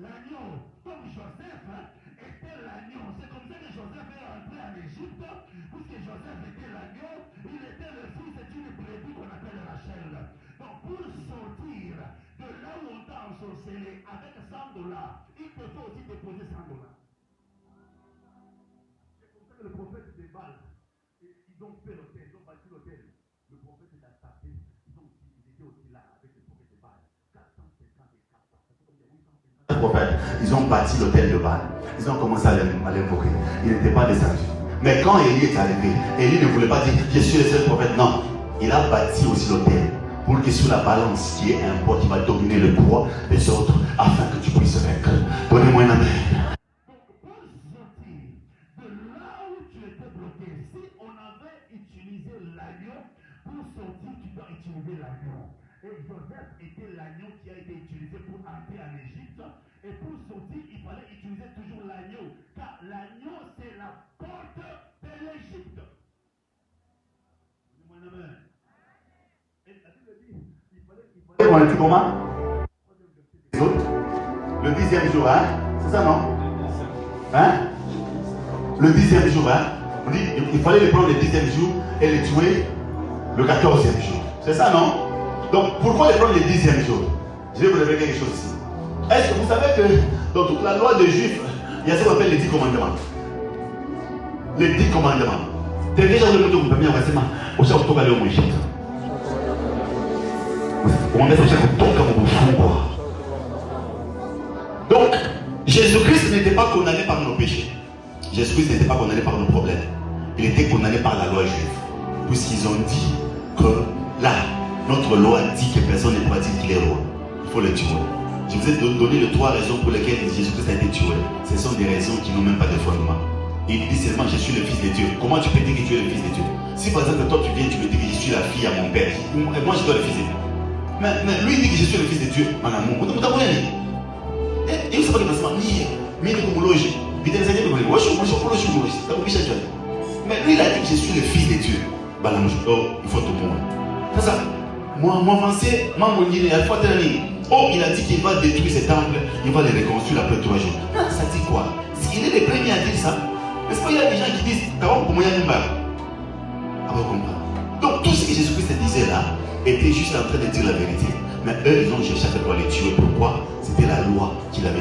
l'agneau, comme Joseph était l'agneau. C'est comme ça que Joseph est rentré en Égypte, puisque Joseph était l'agneau, il était le fils d'une brebis qu'on appelle Rachel. Donc pour sortir de là où on t'a ensorcelé avec 100 $, il te faut aussi déposer 100 $. C'est comme ça que le prophète de Baal, ils ont fait l'hôtel, ils ont bâti l'hôtel. Le prophète a tapé, ils étaient aussi là avec le prophète de Baal. 454 prophètes, ils ont bâti l'hôtel de Baal. Ils ont commencé à l'invoquer. Il n'était pas descendu. Mais quand Élie est arrivé, Élie ne voulait pas dire je suis le seul prophète. Non, il a bâti aussi l'hôtel pour que sur la balance, qui est un poids qui va dominer le poids des autres, afin que tu puisses vaincre. Donnez-moi un amen. Pour sortir, tu dois utiliser l'agneau. Et Joseph était l'agneau qui a été utilisé pour entrer en Égypte. Et pour sortir, il fallait utiliser toujours l'agneau. Car l'agneau, c'est la porte de l'Égypte. Dis-moi un amen. Et la Bible dit, il fallait comment? Le 10e jour, hein? C'est ça, non? Hein? Le 10e jour, hein? On dit, il fallait les prendre le 10e jour et les tuer le 14e jour. C'est ça, non? Donc, pourquoi les prendre le 10e jour? Je vais vous révéler quelque chose ici. Est-ce que vous savez que dans toute la loi des Juifs, il y a ce qu'on appelle les 10 commandements? Les 10 commandements. T'es déjà le monde où vous pouvez me dire, au chef, on va aller au Égypte. On met au chef, on tombe comme au fond. Donc, Jésus-Christ n'était pas condamné par nos péchés. Jésus-Christ n'était pas condamné par nos problèmes. Il était condamné par la loi juive. Puisqu'ils ont dit que là, notre loi dit que personne ne pourra dire qu'il est roi. Il faut le tuer. Je vous ai donné les 3 raisons pour lesquelles Jésus-Christ a été tué. Ce sont des raisons qui n'ont même pas de fondement. Il dit seulement je suis le fils de Dieu. Comment tu peux dire que tu es le fils de Dieu? Si par exemple toi tu viens, tu me dis que je suis la fille à mon père, et moi je dois le fils de Dieu. Mais lui il dit que je suis le fils de Dieu en amour. Vous t'avouez? Et vous savez que parce que mais lui il a dit que je suis le fils de Dieu. Il faut tout pour moi. C'est ça. Moi avancé, oh, il a dit qu'il va détruire ce temple, il va le reconstruire après 3 jours. Ça dit quoi? Il est le premier à dire ça. Est-ce qu'il y a des gens qui disent donc tout ce que Jésus-Christ disait là était juste en train de dire la vérité. Mais eux, ils ont cherché à les tuer. Pourquoi? C'était la loi qu'il avait